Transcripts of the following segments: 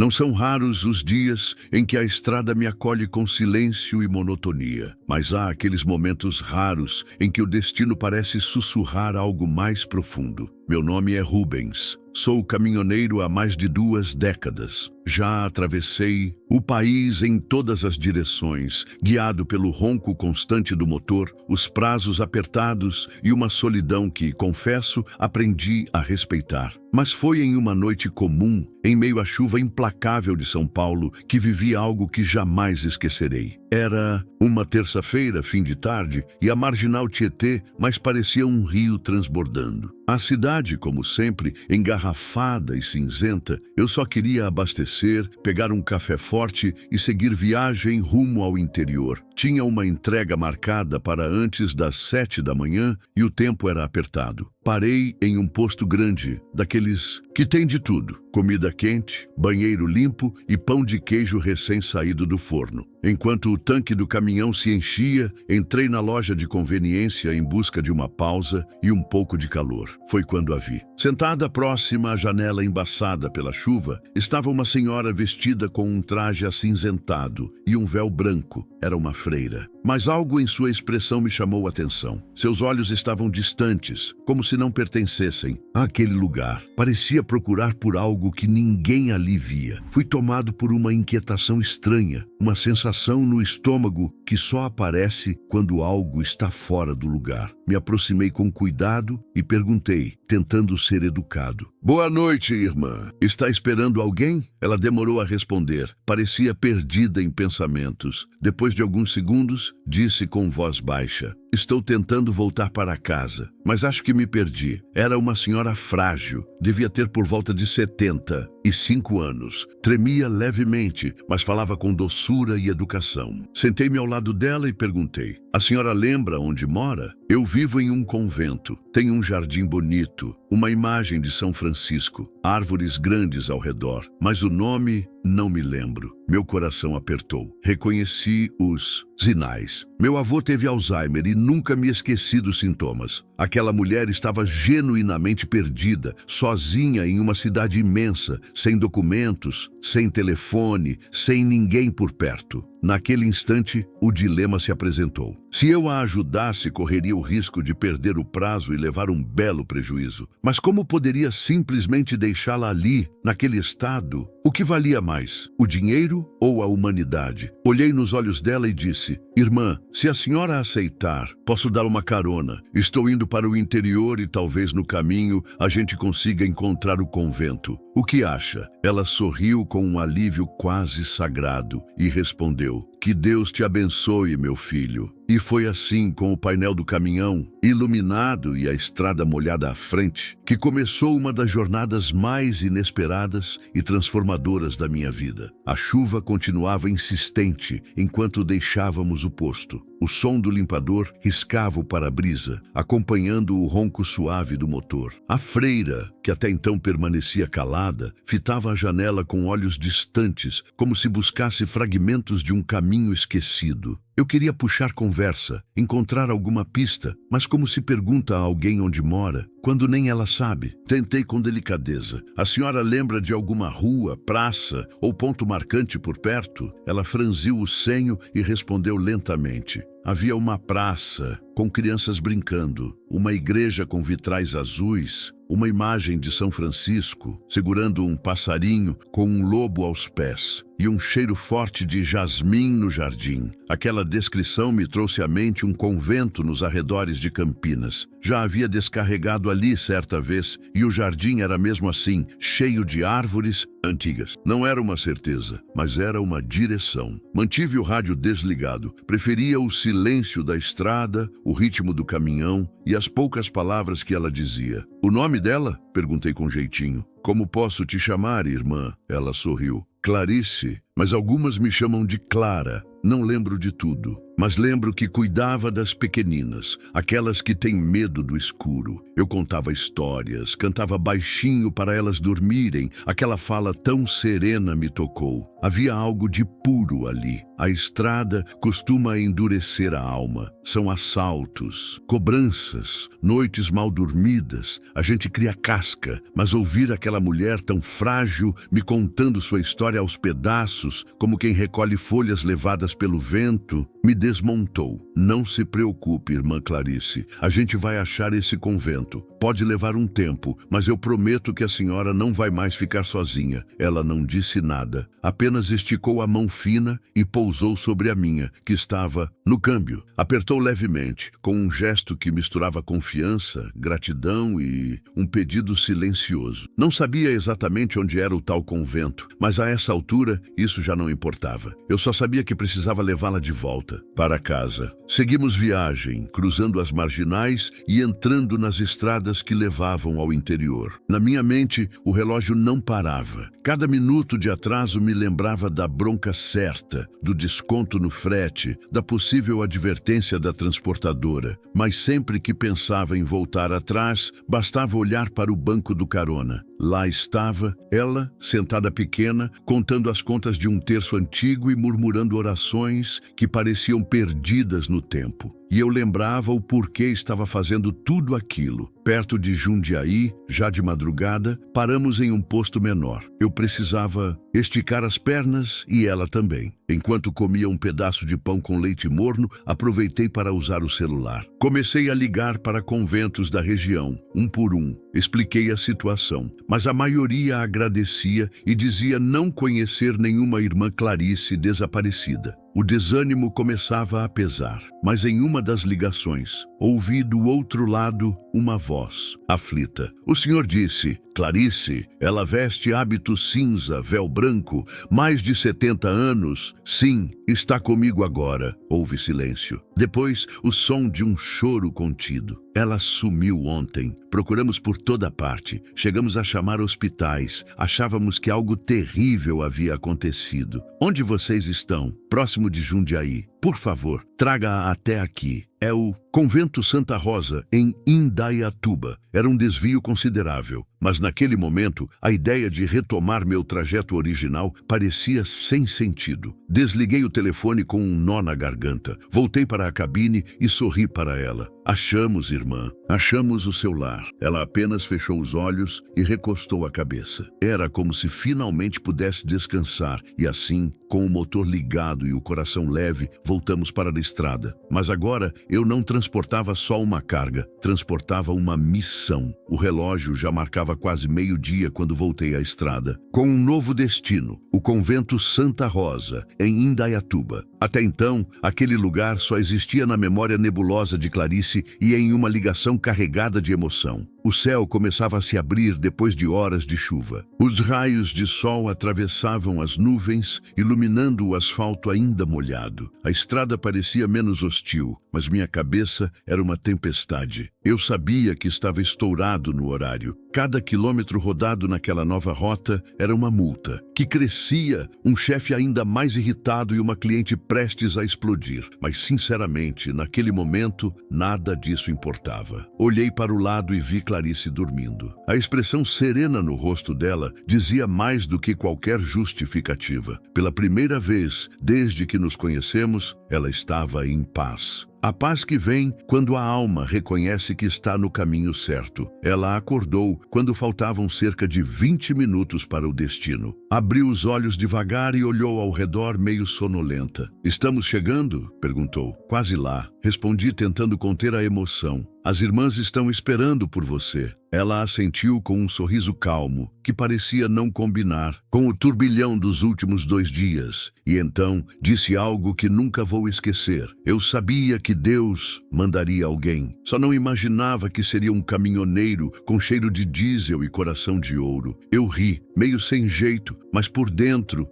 Não são raros os dias em que a estrada me acolhe com silêncio e monotonia, mas há aqueles momentos raros em que o destino parece sussurrar algo mais profundo. Meu nome é Rubens. Sou caminhoneiro há mais de 2 décadas. Já atravessei o país em todas as direções, guiado pelo ronco constante do motor, os prazos apertados e uma solidão que, confesso, aprendi a respeitar. Mas foi em uma noite comum, em meio à chuva implacável de São Paulo, que vivi algo que jamais esquecerei. Era uma terça-feira, fim de tarde, e a marginal Tietê mais parecia um rio transbordando. A cidade, como sempre, engarrafada e cinzenta, eu só queria abastecer, pegar um café forte e seguir viagem rumo ao interior. Tinha uma entrega marcada para antes das 7 da manhã e o tempo era apertado. Parei em um posto grande, daqueles que tem de tudo: comida quente, banheiro limpo e pão de queijo recém-saído do forno. Enquanto o tanque do caminhão se enchia, entrei na loja de conveniência em busca de uma pausa e um pouco de calor. Foi quando a vi. Sentada próxima à janela embaçada pela chuva, estava uma senhora vestida com um traje acinzentado e um véu branco. Era uma freira. Mas algo em sua expressão me chamou a atenção. Seus olhos estavam distantes, como se não pertencessem àquele lugar. Parecia procurar por algo que ninguém ali via. Fui tomado por uma inquietação estranha, uma sensação no estômago que só aparece quando algo está fora do lugar. Me aproximei com cuidado e perguntei, tentando ser educado: "Boa noite, irmã. Está esperando alguém?" Ela demorou a responder. Parecia perdida em pensamentos. Depois de alguns segundos, disse com voz baixa: "Estou tentando voltar para casa, mas acho que me perdi." Era uma senhora frágil, devia ter por volta de 75 anos. Tremia levemente, mas falava com doçura e educação. Sentei-me ao lado dela e perguntei: "A senhora lembra onde mora?" "Eu vivo em um convento. Tem um jardim bonito, uma imagem de São Francisco, árvores grandes ao redor, mas o nome não me lembro." Meu coração apertou. Reconheci os sinais. Meu avô teve Alzheimer e nunca me esqueci dos sintomas. Aquela mulher estava genuinamente perdida, sozinha em uma cidade imensa, sem documentos, sem telefone, sem ninguém por perto. Naquele instante, o dilema se apresentou. Se eu a ajudasse, correria o risco de perder o prazo e levar um belo prejuízo. Mas como poderia simplesmente deixá-la ali, naquele estado? O que valia mais, o dinheiro ou a humanidade? Olhei nos olhos dela e disse: "Irmã, se a senhora aceitar, posso dar uma carona. Estou indo para o interior e talvez no caminho a gente consiga encontrar o convento. O que acha?" Ela sorriu com um alívio quase sagrado e respondeu: "Que Deus te abençoe, meu filho." E foi assim, com o painel do caminhão iluminado e a estrada molhada à frente, que começou uma das jornadas mais inesperadas e transformadoras da minha vida. A chuva continuava insistente enquanto deixávamos o posto. O som do limpador riscava o para-brisa, acompanhando o ronco suave do motor. A freira, que até então permanecia calada, fitava a janela com olhos distantes, como se buscasse fragmentos de um caminho esquecido. Eu queria puxar conversa, encontrar alguma pista, mas como se pergunta a alguém onde mora, quando nem ela sabe? Tentei com delicadeza: "A senhora lembra de alguma rua, praça ou ponto marcante por perto?" Ela franziu o senho e respondeu lentamente: "Havia uma praça com crianças brincando, uma igreja com vitrais azuis, uma imagem de São Francisco segurando um passarinho com um lobo aos pés e um cheiro forte de jasmim no jardim." Aquela descrição me trouxe à mente um convento nos arredores de Campinas. Já havia descarregado ali certa vez e o jardim era mesmo assim, cheio de árvores antigas. Não era uma certeza, mas era uma direção. Mantive o rádio desligado. Preferia o silêncio da estrada, o ritmo do caminhão e as poucas palavras que ela dizia. "O nome dela?" perguntei com jeitinho. "Como posso te chamar, irmã?" Ela sorriu. "Clarice." mas algumas me chamam de Clara. Não lembro de tudo, mas lembro que cuidava das pequeninas, aquelas que têm medo do escuro. Eu contava histórias, cantava baixinho para elas dormirem. Aquela fala tão serena me tocou. Havia algo de puro ali. A estrada costuma endurecer a alma. São assaltos, cobranças, noites mal dormidas. A gente cria casca, mas ouvir aquela mulher tão frágil me contando sua história aos pedaços, como quem recolhe folhas levadas pelo vento, me desmontou. Não se preocupe, irmã Clarice. A gente vai achar esse convento. Pode levar um tempo, mas eu prometo que a senhora não vai mais ficar sozinha. Ela não disse nada. Apenas esticou a mão fina e pousou sobre a minha, que estava no câmbio. Apertou levemente, com um gesto que misturava confiança, gratidão e um pedido silencioso. Não sabia exatamente onde era o tal convento, mas a essa altura isso já não importava. Eu só sabia que precisava levá-la de volta para casa. Seguimos viagem, cruzando as marginais e entrando nas estradas que levavam ao interior. Na minha mente, o relógio não parava. Cada minuto de atraso me lembrava da bronca certa, do desconto no frete, da possível advertência da transportadora. Mas sempre que pensava em voltar atrás, bastava olhar para o banco do carona. Lá estava ela, sentada pequena, contando as contas de um terço antigo e murmurando orações que pareciam perdidas no tempo. E eu lembrava o porquê estava fazendo tudo aquilo. Perto de Jundiaí, já de madrugada, paramos em um posto menor. Eu precisava esticar as pernas e ela também. Enquanto comia um pedaço de pão com leite morno, aproveitei para usar o celular. Comecei a ligar para conventos da região, um por um. Expliquei a situação, mas a maioria agradecia e dizia não conhecer nenhuma irmã Clarice desaparecida. O desânimo começava a pesar, mas em uma das ligações, ouvi do outro lado uma voz, aflita. O senhor disse, Clarice, ela veste hábito cinza, véu branco, mais de 70 anos. Sim, está comigo agora. Houve silêncio. Depois, o som de um choro contido. Ela sumiu ontem. Procuramos por toda parte. Chegamos a chamar hospitais. Achávamos que algo terrível havia acontecido. Onde vocês estão? Próximo de Jundiaí. Por favor, traga-a até aqui. É o Convento Santa Rosa, em Indaiatuba. Era um desvio considerável, mas naquele momento, a ideia de retomar meu trajeto original parecia sem sentido. Desliguei o telefone com um nó na garganta. Voltei para a cabine e sorri para ela. Achamos, irmã. Achamos o seu lar. Ela apenas fechou os olhos e recostou a cabeça. Era como se finalmente pudesse descansar e assim, com o motor ligado e o coração leve, voltamos para a estrada. Mas agora eu não transportava só uma carga, transportava uma missão. O relógio já marcava quase meio-dia quando voltei à estrada. Com um novo destino, o Convento Santa Rosa, em Indaiatuba. Até então, aquele lugar só existia na memória nebulosa de Clarice e em uma ligação carregada de emoção. O céu começava a se abrir depois de horas de chuva. Os raios de sol atravessavam as nuvens, iluminando o asfalto ainda molhado. A estrada parecia menos hostil, mas minha cabeça era uma tempestade. Eu sabia que estava estourado no horário. Cada quilômetro rodado naquela nova rota era uma multa, que crescia, um chefe ainda mais irritado e uma cliente prestes a explodir. Mas, sinceramente, naquele momento, nada disso importava. Olhei para o lado e vi Clarice dormindo. A expressão serena no rosto dela dizia mais do que qualquer justificativa. Pela primeira vez, desde que nos conhecemos, ela estava em paz. A paz que vem quando a alma reconhece que está no caminho certo. Ela acordou quando faltavam cerca de 20 minutos para o destino. Abriu os olhos devagar e olhou ao redor meio sonolenta. "Estamos chegando?" perguntou. "Quase lá", respondi tentando conter a emoção. "As irmãs estão esperando por você." Ela assentiu com um sorriso calmo, que parecia não combinar com o turbilhão dos últimos 2 dias. E então disse algo que nunca vou esquecer. Eu sabia que Deus mandaria alguém. Só não imaginava que seria um caminhoneiro com cheiro de diesel e coração de ouro. Eu ri, meio sem jeito, mas por dentro,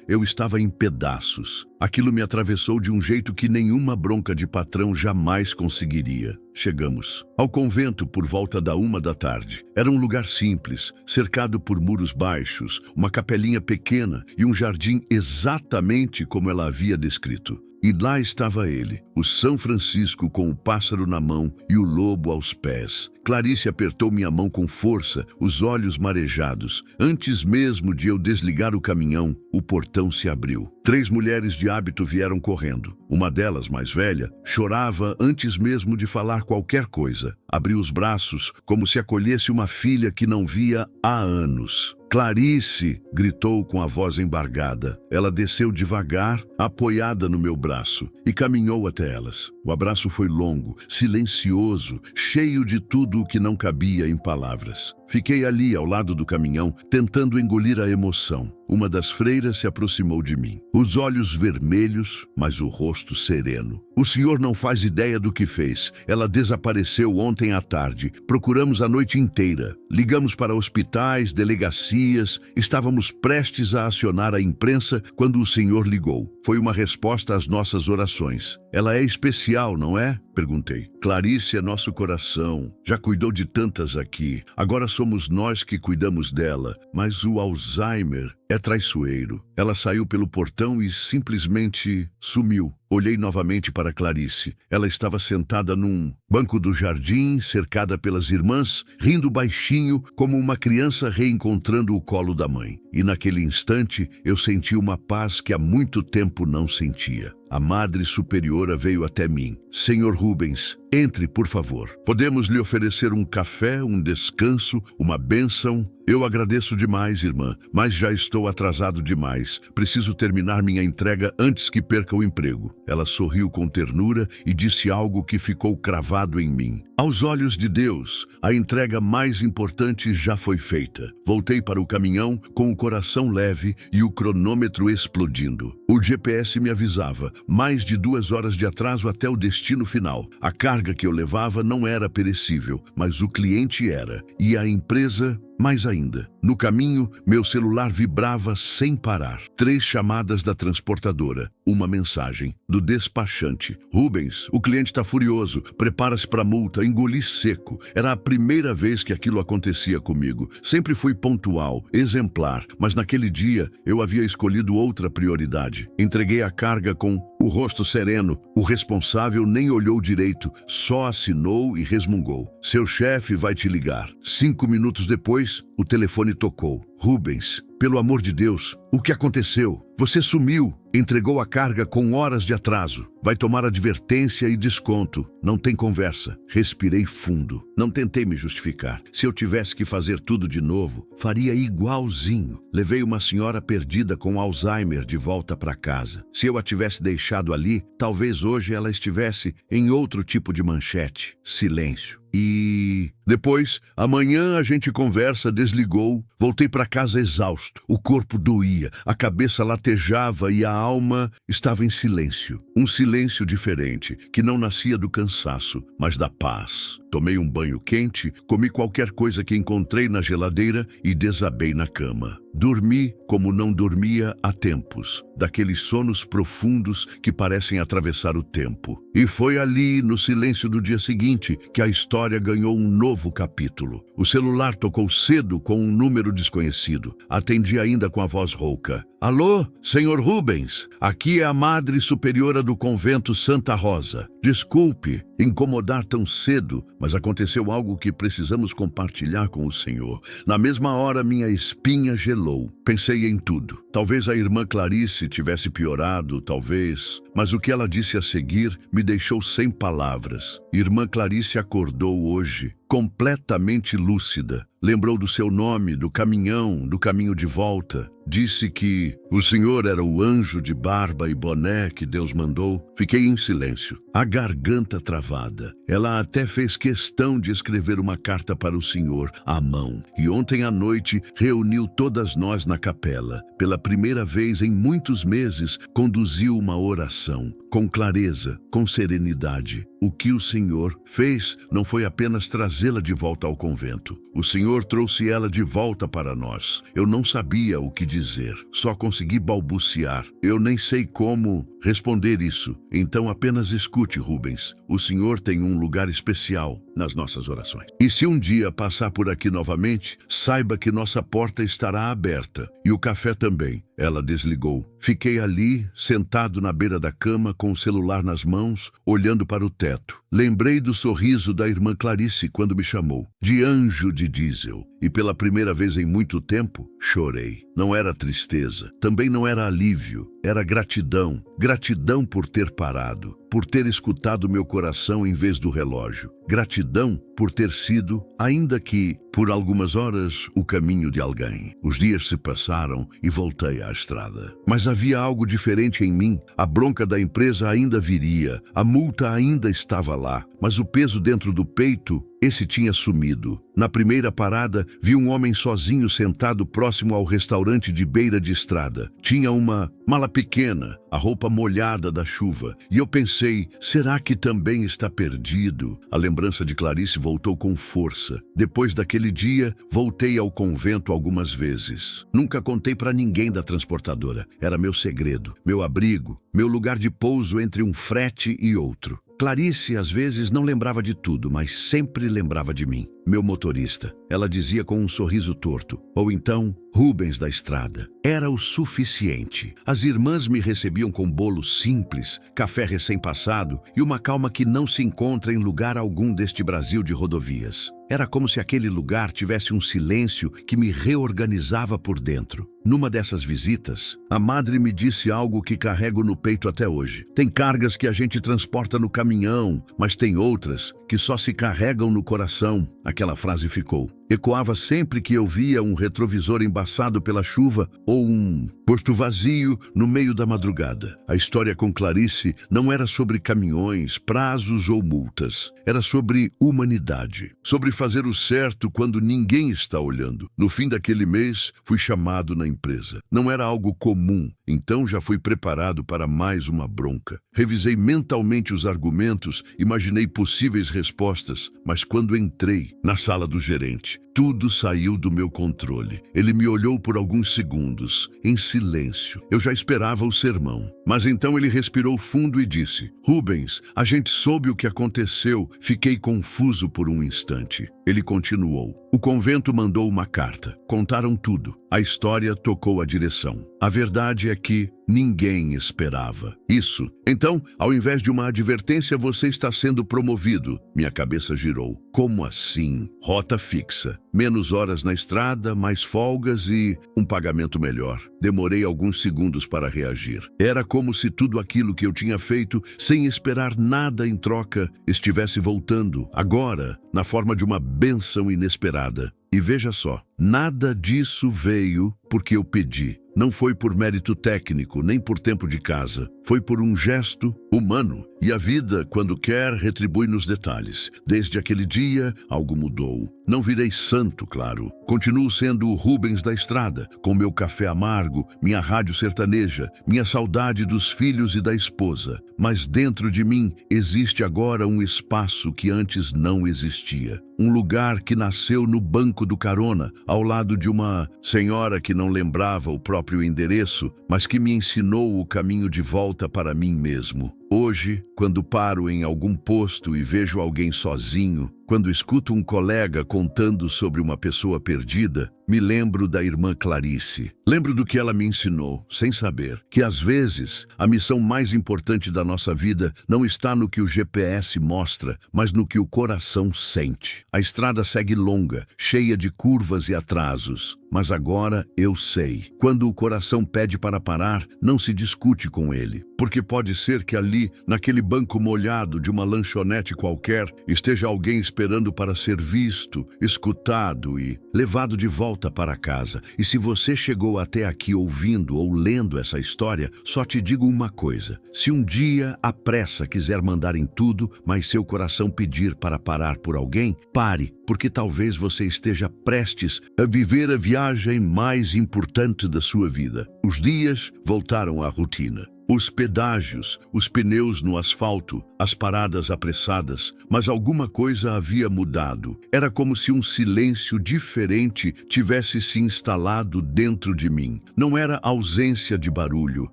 eu estava em pedaços. Aquilo me atravessou de um jeito que nenhuma bronca de patrão jamais conseguiria. Chegamos ao convento por volta da 1 da tarde. Era um lugar simples, cercado por muros baixos, uma capelinha pequena e um jardim exatamente como ela havia descrito. E lá estava ele, o São Francisco com o pássaro na mão e o lobo aos pés. Clarice apertou minha mão com força, os olhos marejados. Antes mesmo de eu desligar o caminhão, o portão se abriu. 3 mulheres de hábito vieram correndo. Uma delas, mais velha, chorava antes mesmo de falar qualquer coisa. Abriu os braços como se acolhesse uma filha que não via há anos. Clarice! Gritou com a voz embargada. Ela desceu devagar, apoiada no meu braço, e caminhou até elas. O abraço foi longo, silencioso, cheio de tudo o que não cabia em palavras. Fiquei ali, ao lado do caminhão, tentando engolir a emoção. Uma das freiras se aproximou de mim. Os olhos vermelhos, mas o rosto sereno. O senhor não faz ideia do que fez. Ela desapareceu ontem à tarde. Procuramos a noite inteira. Ligamos para hospitais, delegacias. Estávamos prestes a acionar a imprensa quando o senhor ligou. Foi uma resposta às nossas orações. Ela é especial, não é? Perguntei. Clarice é nosso coração. Já cuidou de tantas aqui. Agora somos nós que cuidamos dela. Mas o Alzheimer é traiçoeiro. Ela saiu pelo portão e simplesmente sumiu. Olhei novamente para Clarice. Ela estava sentada num banco do jardim, cercada pelas irmãs, rindo baixinho, como uma criança reencontrando o colo da mãe. E naquele instante, eu senti uma paz que há muito tempo não sentia. A Madre Superiora veio até mim. Senhor Rubens, entre, por favor. Podemos lhe oferecer um café, um descanso, uma bênção? Eu agradeço demais, irmã, mas já estou atrasado demais. Preciso terminar minha entrega antes que perca o emprego. Ela sorriu com ternura e disse algo que ficou cravado em mim. Aos olhos de Deus, a entrega mais importante já foi feita. Voltei para o caminhão com o coração leve e o cronômetro explodindo. O GPS me avisava, mais de 2 horas de atraso até o destino final. A carga que eu levava não era perecível, mas o cliente era. E a empresa... Mais ainda, no caminho, meu celular vibrava sem parar. 3 chamadas da transportadora, uma mensagem do despachante. Rubens, o cliente está furioso, prepara-se para a multa, engoli seco. Era a primeira vez que aquilo acontecia comigo. Sempre fui pontual, exemplar, mas naquele dia eu havia escolhido outra prioridade. Entreguei a carga com o rosto sereno. O responsável nem olhou direito, só assinou e resmungou. Seu chefe vai te ligar. 5 minutos depois, o telefone tocou. Rubens, pelo amor de Deus, o que aconteceu? Você sumiu, entregou a carga com horas de atraso. Vai tomar advertência e desconto. Não tem conversa. Respirei fundo. Não tentei me justificar. Se eu tivesse que fazer tudo de novo, faria igualzinho. Levei uma senhora perdida com Alzheimer de volta para casa. Se eu a tivesse deixado ali, talvez hoje ela estivesse em outro tipo de manchete. Silêncio. E depois, amanhã a gente conversa, desligou. Voltei para casa exausto. O corpo doía, a cabeça latejava e a alma estava em silêncio. Um silêncio diferente, que não nascia do cansaço, mas da paz. Tomei um banho quente, comi qualquer coisa que encontrei na geladeira e desabei na cama. Dormi como não dormia há tempos, daqueles sonos profundos que parecem atravessar o tempo. E foi ali, no silêncio do dia seguinte, que a história ganhou um novo capítulo. O celular tocou cedo com um número desconhecido. Atendi ainda com a voz rouca. Alô, senhor Rubens, aqui é a Madre Superiora do Convento Santa Rosa. Desculpe incomodar tão cedo, mas aconteceu algo que precisamos compartilhar com o senhor. Na mesma hora, minha espinha gelou. Pensei em tudo. Talvez a irmã Clarice tivesse piorado, talvez, mas o que ela disse a seguir me deixou sem palavras. Irmã Clarice acordou hoje, completamente lúcida. Lembrou do seu nome, do caminhão, do caminho de volta. Disse que o senhor era o anjo de barba e boné que Deus mandou. Fiquei em silêncio, a garganta travada. Ela até fez questão de escrever uma carta para o senhor à mão. E ontem à noite reuniu todas nós na capela. Pela primeira vez em muitos meses, conduziu uma oração. Com clareza, com serenidade. O que o Senhor fez não foi apenas trazê-la de volta ao convento. O Senhor trouxe ela de volta para nós. Eu não sabia o que dizer, só consegui balbuciar. Eu nem sei como responder isso. Então apenas escute, Rubens. O Senhor tem um lugar especial nas nossas orações. E se um dia passar por aqui novamente, saiba que nossa porta estará aberta. E o café também. Ela desligou. Fiquei ali, sentado na beira da cama, com o celular nas mãos, olhando para o teto. Lembrei do sorriso da irmã Clarice quando me chamou, de anjo de diesel. E pela primeira vez em muito tempo, chorei. Não era tristeza, também não era alívio, era gratidão. Gratidão por ter parado, por ter escutado meu coração em vez do relógio. Gratidão por ter sido, ainda que por algumas horas, o caminho de alguém. Os dias se passaram e voltei à estrada. Mas havia algo diferente em mim. A bronca da empresa ainda viria, a multa ainda estava lá, mas o peso dentro do peito, esse tinha sumido. Na primeira parada, vi um homem sozinho sentado próximo ao restaurante de beira de estrada. Tinha uma mala pequena, a roupa molhada da chuva. E eu pensei, será que também está perdido? A lembrança de Clarice voltou com força. Depois daquele dia, voltei ao convento algumas vezes. Nunca contei para ninguém da transportadora. Era meu segredo, meu abrigo, meu lugar de pouso entre um frete e outro. Clarice, às vezes, não lembrava de tudo, mas sempre lembrava de mim, meu motorista. Ela dizia com um sorriso torto, ou então, Rubens da estrada. Era o suficiente. As irmãs me recebiam com bolo simples, café recém-passado e uma calma que não se encontra em lugar algum deste Brasil de rodovias. Era como se aquele lugar tivesse um silêncio que me reorganizava por dentro. Numa dessas visitas, a madre me disse algo que carrego no peito até hoje. Tem cargas que a gente transporta no caminhão, mas tem outras que só se carregam no coração. Aquela frase ficou. Ecoava sempre que eu via um retrovisor embaçado pela chuva ou um posto vazio no meio da madrugada. A história com Clarice não era sobre caminhões, prazos ou multas. Era sobre humanidade. Sobre fazer o certo quando ninguém está olhando. No fim daquele mês, fui chamado na empresa. Não era algo comum, então já fui preparado para mais uma bronca. Revisei mentalmente os argumentos, imaginei possíveis respostas, mas quando entrei na sala do gerente, tudo saiu do meu controle. Ele me olhou por alguns segundos, em silêncio. Eu já esperava o sermão. Mas então ele respirou fundo e disse, Rubens, a gente soube o que aconteceu. Fiquei confuso por um instante. Ele continuou. O convento mandou uma carta. Contaram tudo. A história tocou a direção. A verdade é que ninguém esperava isso. Então, ao invés de uma advertência, você está sendo promovido. Minha cabeça girou. Como assim? Rota fixa. Menos horas na estrada, mais folgas e um pagamento melhor. Demorei alguns segundos para reagir. Era como se tudo aquilo que eu tinha feito, sem esperar nada em troca, estivesse voltando, agora, na forma de uma bênção inesperada. E veja só, nada disso veio porque eu pedi. Não foi por mérito técnico, nem por tempo de casa. Foi por um gesto humano. E a vida, quando quer, retribui nos detalhes. Desde aquele dia, algo mudou. Não virei santo, claro. Continuo sendo o Rubens da estrada, com meu café amargo, minha rádio sertaneja, minha saudade dos filhos e da esposa. Mas dentro de mim existe agora um espaço que antes não existia. Um lugar que nasceu no banco do carona, ao lado de uma senhora que não lembrava o próprio endereço, mas que me ensinou o caminho de volta para mim mesmo. Hoje, quando paro em algum posto e vejo alguém sozinho, quando escuto um colega contando sobre uma pessoa perdida, me lembro da irmã Clarice. Lembro do que ela me ensinou, sem saber, que às vezes a missão mais importante da nossa vida não está no que o GPS mostra, mas no que o coração sente. A estrada segue longa, cheia de curvas e atrasos. Mas agora eu sei. Quando o coração pede para parar, não se discute com ele. Porque pode ser que ali, naquele banco molhado de uma lanchonete qualquer, esteja alguém esperando para ser visto, escutado e levado de volta para casa. E se você chegou até aqui ouvindo ou lendo essa história, só te digo uma coisa. Se um dia a pressa quiser mandar em tudo, mas seu coração pedir para parar por alguém, pare, porque talvez você esteja prestes a viver a viagem mais importante da sua vida. Os dias voltaram à rotina. Os pedágios, os pneus no asfalto, as paradas apressadas, mas alguma coisa havia mudado. Era como se um silêncio diferente tivesse se instalado dentro de mim. Não era ausência de barulho,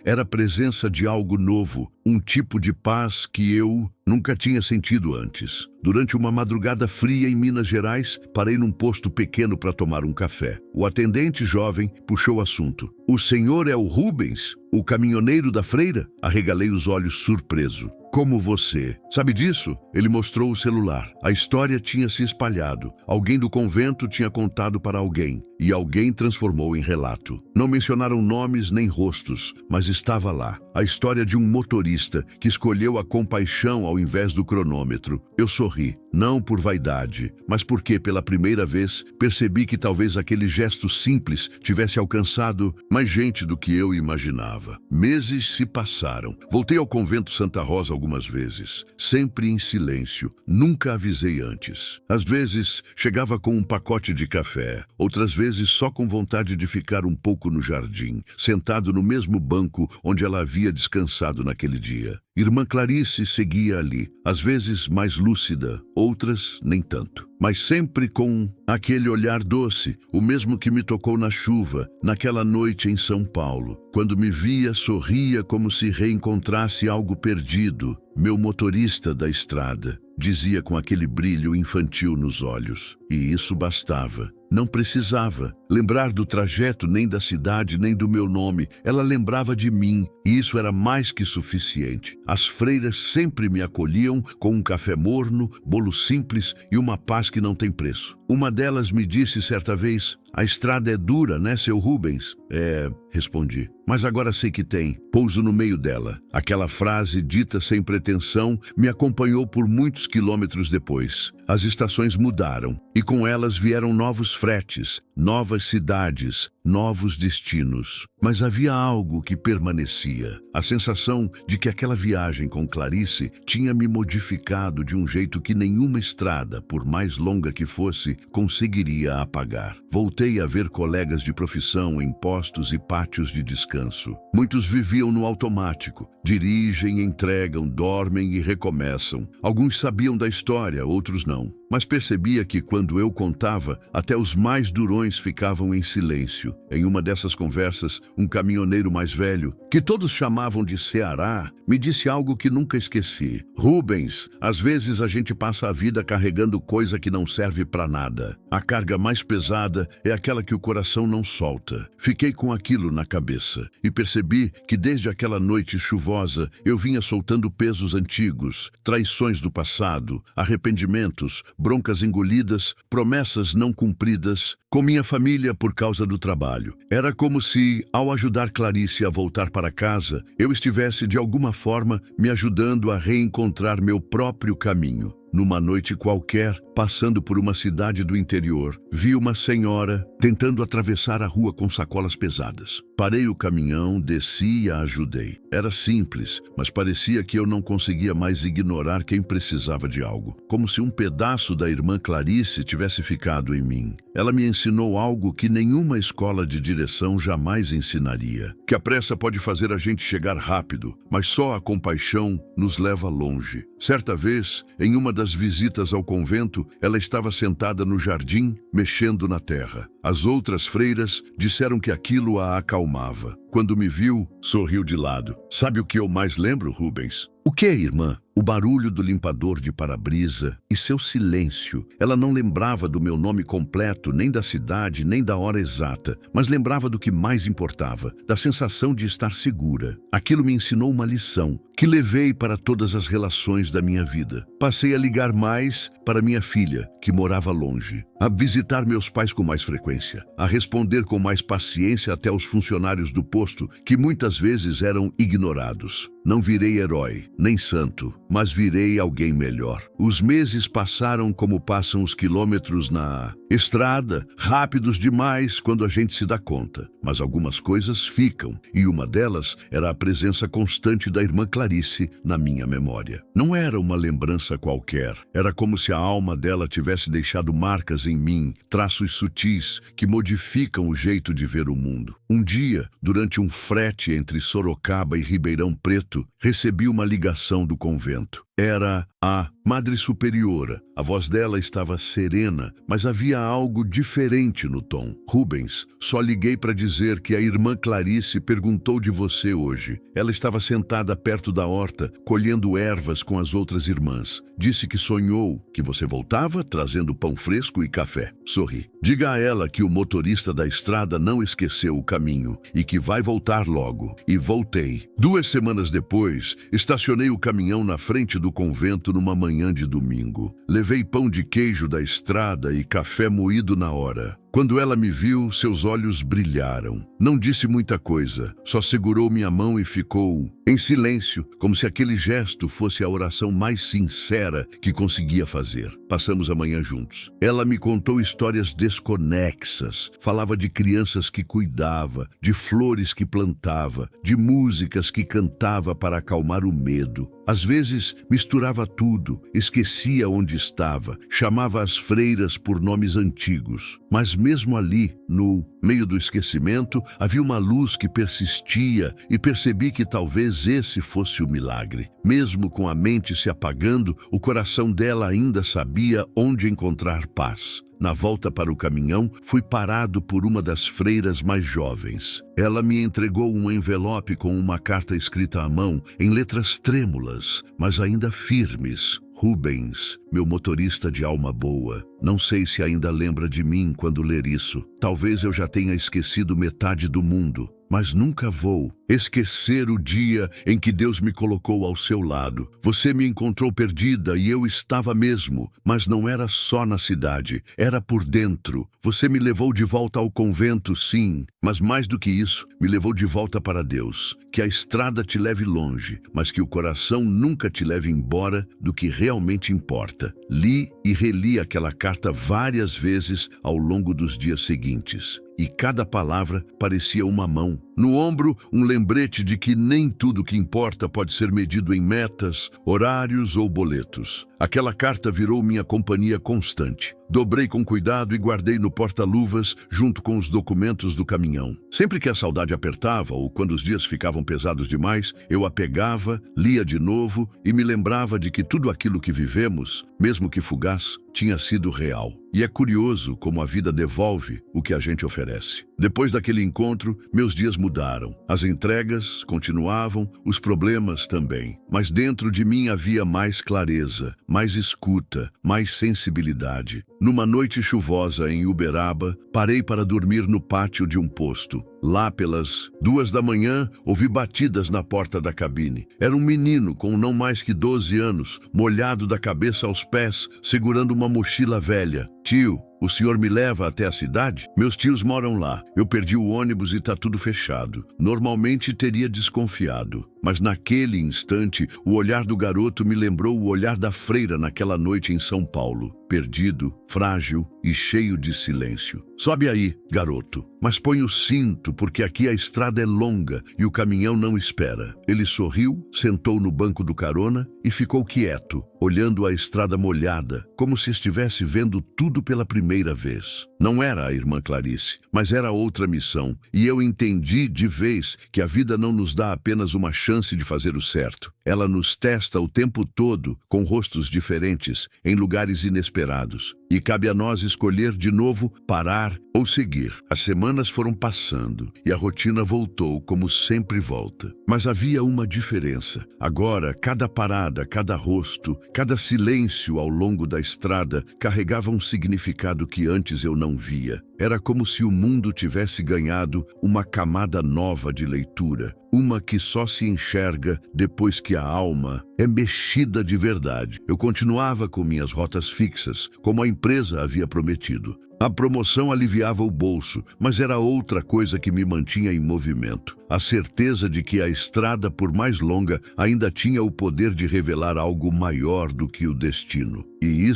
era a presença de algo novo, um tipo de paz que eu nunca tinha sentido antes. Durante uma madrugada fria em Minas Gerais, parei num posto pequeno para tomar um café. O atendente jovem puxou o assunto. "O senhor é o Rubens, o caminhoneiro da freira?" Arregalei os olhos surpreso. "Como você? Sabe disso?" Ele mostrou o celular. A história tinha se espalhado. Alguém do convento tinha contado para alguém, e alguém transformou em relato. Não mencionaram nomes nem rostos, mas estava lá. A história de um motorista que escolheu a compaixão ao invés do cronômetro. Eu sorri, não por vaidade, mas porque, pela primeira vez, percebi que talvez aquele gesto simples tivesse alcançado mais gente do que eu imaginava. Meses se passaram. Voltei ao convento Santa Rosa algumas vezes, sempre em silêncio. Nunca avisei antes. Às vezes, chegava com um pacote de café. Outras vezes, só com vontade de ficar um pouco no jardim, sentado no mesmo banco onde ela havia descansado naquele dia. Irmã Clarice seguia ali, às vezes mais lúcida, outras nem tanto. Mas sempre com aquele olhar doce, o mesmo que me tocou na chuva, naquela noite em São Paulo. Quando me via, sorria como se reencontrasse algo perdido. "Meu motorista da estrada", dizia com aquele brilho infantil nos olhos. E isso bastava. Não precisava lembrar do trajeto, nem da cidade, nem do meu nome. Ela lembrava de mim, e isso era mais que suficiente. As freiras sempre me acolhiam com um café morno, bolo simples e uma paz que não tem preço. Uma delas me disse certa vez: "A estrada é dura, né, seu Rubens?" "É", respondi. "Mas agora sei que tem." Pouso no meio dela. Aquela frase, dita sem pretensão, me acompanhou por muitos quilômetros depois. As estações mudaram, e com elas vieram novos fretes, novas cidades, novos destinos. Mas havia algo que permanecia. A sensação de que aquela viagem com Clarice tinha me modificado de um jeito que nenhuma estrada, por mais longa que fosse, conseguiria apagar. Voltei a ver colegas de profissão em postos e pátios de descanso. Muitos viviam no automático. Dirigem, entregam, dormem e recomeçam. Alguns sabiam da história, outros não. Mas percebia que, quando eu contava, até os mais durões ficavam em silêncio. Em uma dessas conversas, um caminhoneiro mais velho, que todos chamavam de Ceará, me disse algo que nunca esqueci. "Rubens, às vezes a gente passa a vida carregando coisa que não serve para nada. A carga mais pesada é aquela que o coração não solta." Fiquei com aquilo na cabeça e percebi que desde aquela noite chuvosa eu vinha soltando pesos antigos, traições do passado, arrependimentos, broncas engolidas, promessas não cumpridas, com minha família por causa do trabalho. Era como se, ao ajudar Clarice a voltar para casa, eu estivesse de alguma forma me ajudando a reencontrar meu próprio caminho. Numa noite qualquer, passando por uma cidade do interior, vi uma senhora tentando atravessar a rua com sacolas pesadas. Parei o caminhão, desci e a ajudei. Era simples, mas parecia que eu não conseguia mais ignorar quem precisava de algo. Como se um pedaço da irmã Clarice tivesse ficado em mim. Ela me ensinou algo que nenhuma escola de direção jamais ensinaria. Que a pressa pode fazer a gente chegar rápido, mas só a compaixão nos leva longe. Certa vez, em uma das visitas ao convento, ela estava sentada no jardim, mexendo na terra. As outras freiras disseram que aquilo a acalmava. Quando me viu, sorriu de lado. "Sabe o que eu mais lembro, Rubens?" "O que, irmã?" O barulho do limpador de para-brisa e seu silêncio. Ela não lembrava do meu nome completo, nem da cidade, nem da hora exata, mas lembrava do que mais importava, da sensação de estar segura. Aquilo me ensinou uma lição, que levei para todas as relações da minha vida. Passei a ligar mais para minha filha, que morava longe, a visitar meus pais com mais frequência, a responder com mais paciência até os funcionários do posto, que muitas vezes eram ignorados. Não virei herói, nem santo, mas virei alguém melhor. Os meses passaram como passam os quilômetros na estrada, rápidos demais quando a gente se dá conta. Mas algumas coisas ficam, e uma delas era a presença constante da irmã Clarice na minha memória. Não era uma lembrança qualquer, era como se a alma dela tivesse deixado marcas em mim, traços sutis que modificam o jeito de ver o mundo. Um dia, durante um frete entre Sorocaba e Ribeirão Preto, recebi uma ligação do convento. Era a Madre Superiora. A voz dela estava serena, mas havia algo diferente no tom. Rubens, só liguei para dizer que a irmã Clarice perguntou de você hoje. Ela estava sentada perto da horta, colhendo ervas com as outras irmãs. Disse que sonhou que você voltava, trazendo pão fresco e café. Sorri. Diga a ela que o motorista da estrada não esqueceu o caminho e que vai voltar logo. E voltei. 2 semanas depois, estacionei o caminhão na frente do convento numa manhã de domingo. Levei pão de queijo da estrada e café moído na hora. Quando ela me viu, seus olhos brilharam. Não disse muita coisa, só segurou minha mão e ficou em silêncio, como se aquele gesto fosse a oração mais sincera que conseguia fazer. Passamos a manhã juntos. Ela me contou histórias desconexas. Falava de crianças que cuidava, de flores que plantava, de músicas que cantava para acalmar o medo. Às vezes, misturava tudo, esquecia onde estava, chamava as freiras por nomes antigos. Mas mesmo ali, no meio do esquecimento, havia uma luz que persistia e percebi que talvez esse fosse o milagre. Mesmo com a mente se apagando, o coração dela ainda sabia onde encontrar paz. Na volta para o caminhão, fui parado por uma das freiras mais jovens. Ela me entregou um envelope com uma carta escrita à mão, em letras trêmulas, mas ainda firmes. Rubens, meu motorista de alma boa, não sei se ainda lembra de mim quando ler isso. Talvez eu já tenha esquecido metade do mundo, mas nunca vou esquecer o dia em que Deus me colocou ao seu lado. Você me encontrou perdida e eu estava mesmo, mas não era só na cidade, era por dentro. Você me levou de volta ao convento, sim, mas mais do que isso, me levou de volta para Deus. Que a estrada te leve longe, mas que o coração nunca te leve embora do que realmente importa. Li e reli aquela carta várias vezes ao longo dos dias seguintes. E cada palavra parecia uma mão. No ombro, um lembrete de que nem tudo que importa pode ser medido em metas, horários ou boletos. Aquela carta virou minha companhia constante. Dobrei com cuidado e guardei no porta-luvas junto com os documentos do caminhão. Sempre que a saudade apertava ou quando os dias ficavam pesados demais, eu a pegava, lia de novo e me lembrava de que tudo aquilo que vivemos, mesmo que fugaz, tinha sido real. E é curioso como a vida devolve o que a gente oferece. Depois daquele encontro, meus dias mudaram. As entregas continuavam, os problemas também. Mas dentro de mim havia mais clareza, mais escuta, mais sensibilidade. Numa noite chuvosa em Uberaba, parei para dormir no pátio de um posto. Lá pelas 2 da manhã, ouvi batidas na porta da cabine. Era um menino com não mais que 12 anos, molhado da cabeça aos pés, segurando uma mochila velha. Tio, o senhor me leva até a cidade? Meus tios moram lá. Eu perdi o ônibus e tá tudo fechado. Normalmente teria desconfiado. Mas naquele instante, o olhar do garoto me lembrou o olhar da freira naquela noite em São Paulo. Perdido, frágil e cheio de silêncio. Sobe aí, garoto. Mas põe o cinto, porque aqui a estrada é longa e o caminhão não espera. Ele sorriu, sentou no banco do carona e ficou quieto, olhando a estrada molhada, como se estivesse vendo tudo pela primeira vez. Não era a irmã Clarice, mas era outra missão, e eu entendi de vez que a vida não nos dá apenas uma chance de fazer o certo. Ela nos testa o tempo todo, com rostos diferentes, em lugares inesperados. E cabe a nós escolher de novo parar ou seguir. As semanas foram passando e a rotina voltou como sempre volta. Mas havia uma diferença. Agora, cada parada, cada rosto, cada silêncio ao longo da estrada carregava um significado que antes eu não via. Era como se o mundo tivesse ganhado uma camada nova de leitura, uma que só se enxerga depois que a alma é mexida de verdade. Eu continuava com minhas rotas fixas, como a empresa havia prometido. A promoção aliviava o bolso, mas era outra coisa que me mantinha em movimento. A certeza de que a estrada, por mais longa, ainda tinha o poder de revelar algo maior do que o destino. E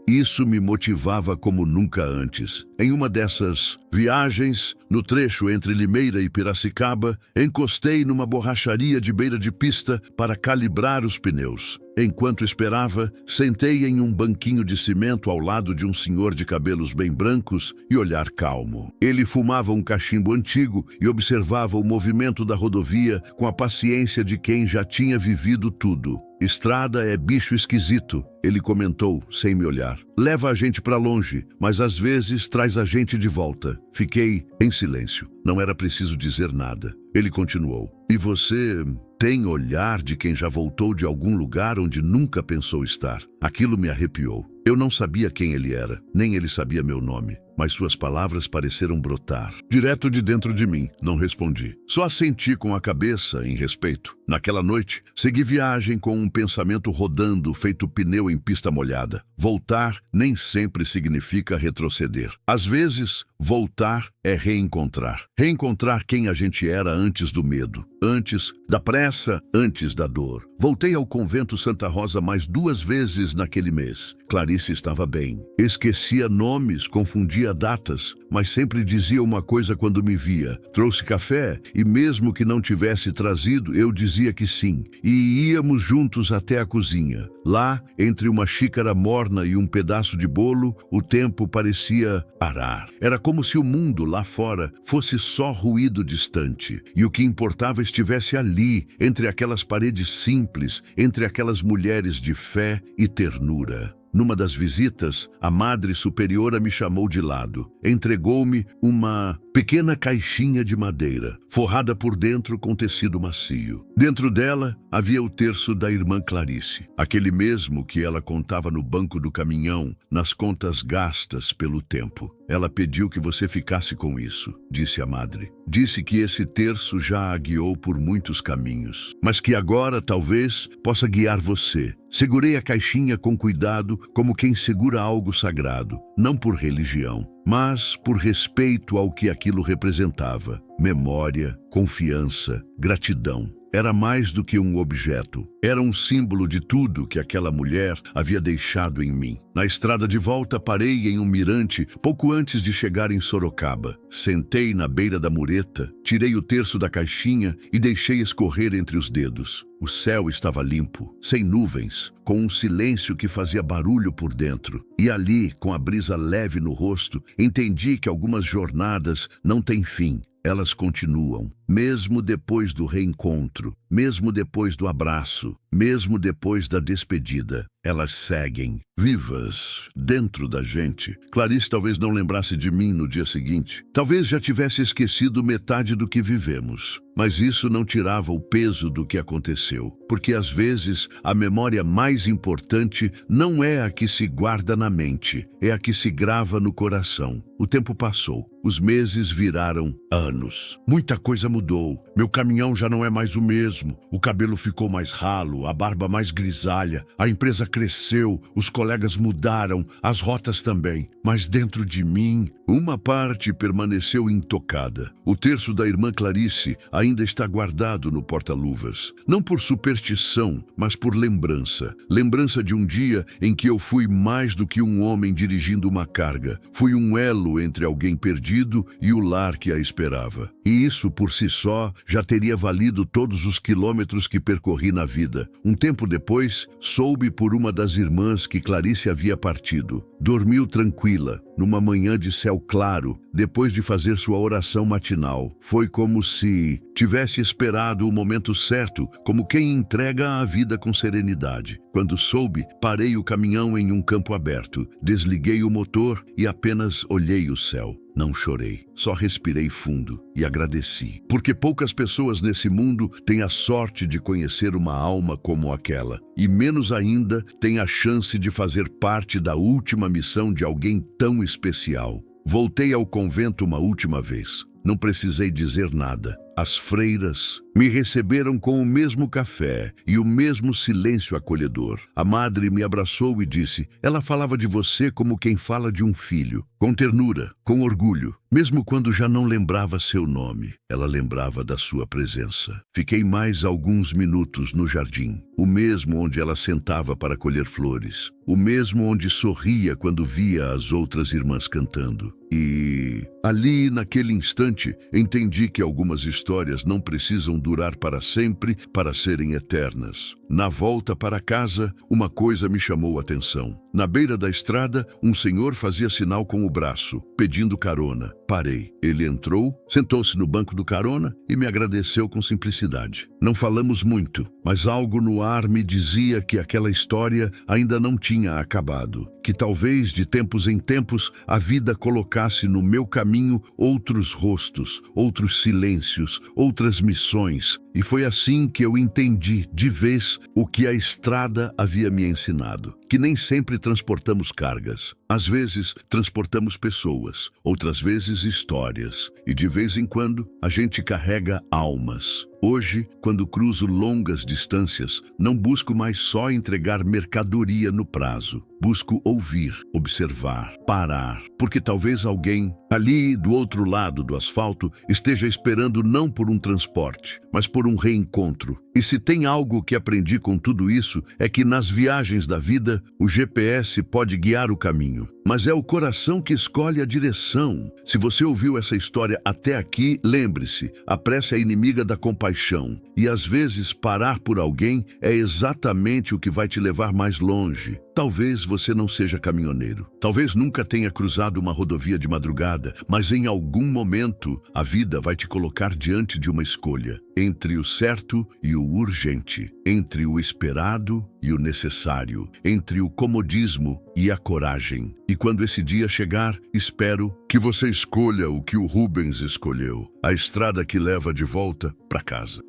isso me motivava como nunca antes. Em uma dessas viagens, no trecho entre Limeira e Piracicaba, encostei numa borracharia de beira de pista para calibrar os pneus. Enquanto esperava, sentei em um banquinho de cimento ao lado de um senhor de cabelos bem brancos e olhar calmo. Ele fumava um cachimbo antigo e observava o movimento da rodovia com a paciência de quem já tinha vivido tudo. Estrada é bicho esquisito, ele comentou, sem me olhar. Leva a gente para longe, mas às vezes traz a gente de volta. Fiquei em silêncio. Não era preciso dizer nada. Ele continuou. E você tem olhar de quem já voltou de algum lugar onde nunca pensou estar. Aquilo me arrepiou. Eu não sabia quem ele era, nem ele sabia meu nome. Mas suas palavras pareceram brotar. Direto de dentro de mim, não respondi. Só assenti com a cabeça, em respeito. Naquela noite, segui viagem com um pensamento rodando, feito pneu em pista molhada. Voltar nem sempre significa retroceder. Às vezes, voltar é reencontrar. Reencontrar quem a gente era antes do medo, antes da pressa, antes da dor. Voltei ao convento Santa Rosa mais 2 vezes naquele mês. Clarice estava bem. Esquecia nomes, confundia datas, mas sempre dizia uma coisa quando me via. Trouxe café e mesmo que não tivesse trazido, eu dizia que sim. E íamos juntos até a cozinha. Lá, entre uma xícara morna e um pedaço de bolo, o tempo parecia parar. Era como se o mundo lá fora fosse só ruído distante. E o que importava estivesse ali, entre aquelas paredes simples, entre aquelas mulheres de fé e ternura. Numa das visitas, a Madre Superiora me chamou de lado. Entregou-me uma pequena caixinha de madeira, forrada por dentro com tecido macio. Dentro dela havia o terço da irmã Clarice, aquele mesmo que ela contava no banco do caminhão, nas contas gastas pelo tempo. Ela pediu que você ficasse com isso, disse a madre. Disse que esse terço já a guiou por muitos caminhos, mas que agora talvez possa guiar você. Segurei a caixinha com cuidado, como quem segura algo sagrado, não por religião, mas por respeito ao que aquilo representava. Memória, confiança, gratidão. Era mais do que um objeto. Era um símbolo de tudo que aquela mulher havia deixado em mim. Na estrada de volta, parei em um mirante pouco antes de chegar em Sorocaba. Sentei na beira da mureta, tirei o terço da caixinha e deixei escorrer entre os dedos. O céu estava limpo, sem nuvens, com um silêncio que fazia barulho por dentro. E ali, com a brisa leve no rosto, entendi que algumas jornadas não têm fim. Elas continuam, mesmo depois do reencontro, mesmo depois do abraço, mesmo depois da despedida. Elas seguem, vivas, dentro da gente. Clarice talvez não lembrasse de mim no dia seguinte. Talvez já tivesse esquecido metade do que vivemos. Mas isso não tirava o peso do que aconteceu. Porque às vezes a memória mais importante não é a que se guarda na mente, é a que se grava no coração. O tempo passou. Os meses viraram anos. Muita coisa mudou. Meu caminhão já não é mais o mesmo. O cabelo ficou mais ralo, a barba mais grisalha. A empresa cresceu, os colegas mudaram, as rotas também. Mas dentro de mim, uma parte permaneceu intocada. O terço da irmã Clarice ainda está guardado no porta-luvas. Não por superstição, mas por lembrança. Lembrança de um dia em que eu fui mais do que um homem dirigindo uma carga. Fui um elo entre alguém perdido e o lar que a esperava. E isso, por si só, já teria valido todos os quilômetros que percorri na vida. Um tempo depois, soube por uma das irmãs que Clarice havia partido. Dormiu tranquila, numa manhã de céu claro, depois de fazer sua oração matinal. Foi como se tivesse esperado o momento certo, como quem entrega a vida com serenidade. Quando soube, parei o caminhão em um campo aberto, desliguei o motor e apenas olhei o céu. Não chorei, só respirei fundo e agradeci. Porque poucas pessoas nesse mundo têm a sorte de conhecer uma alma como aquela. E menos ainda têm a chance de fazer parte da última missão de alguém tão especial. Voltei ao convento uma última vez. Não precisei dizer nada. As freiras me receberam com o mesmo café e o mesmo silêncio acolhedor. A madre me abraçou e disse: ela falava de você como quem fala de um filho, com ternura, com orgulho. Mesmo quando já não lembrava seu nome, ela lembrava da sua presença. Fiquei mais alguns minutos no jardim, o mesmo onde ela sentava para colher flores, o mesmo onde sorria quando via as outras irmãs cantando. E ali, naquele instante, entendi que algumas histórias não precisam durar para sempre para serem eternas. Na volta para casa, uma coisa me chamou a atenção. Na beira da estrada, um senhor fazia sinal com o braço, pedindo carona. Parei. Ele entrou, sentou-se no banco do carona e me agradeceu com simplicidade. Não falamos muito, mas algo no ar me dizia que aquela história ainda não tinha acabado, que talvez de tempos em tempos a vida colocasse no meu caminho outros rostos, outros silêncios, outras missões. E foi assim que eu entendi de vez o que a estrada havia me ensinado, que nem sempre transportamos cargas. Às vezes transportamos pessoas, outras vezes histórias, e de vez em quando a gente carrega almas. Hoje, quando cruzo longas distâncias, não busco mais só entregar mercadoria no prazo. Busco ouvir, observar, parar, porque talvez alguém, ali do outro lado do asfalto, esteja esperando não por um transporte, mas por um reencontro. E se tem algo que aprendi com tudo isso, é que nas viagens da vida, o GPS pode guiar o caminho, mas é o coração que escolhe a direção. Se você ouviu essa história até aqui, lembre-se, a pressa é inimiga da compaixão, e às vezes parar por alguém é exatamente o que vai te levar mais longe. Talvez você não seja caminhoneiro, talvez nunca tenha cruzado uma rodovia de madrugada, mas em algum momento a vida vai te colocar diante de uma escolha, entre o certo e o urgente, entre o esperado e o necessário, entre o comodismo e a coragem. E quando esse dia chegar, espero que você escolha o que o Rubens escolheu, a estrada que leva de volta para casa.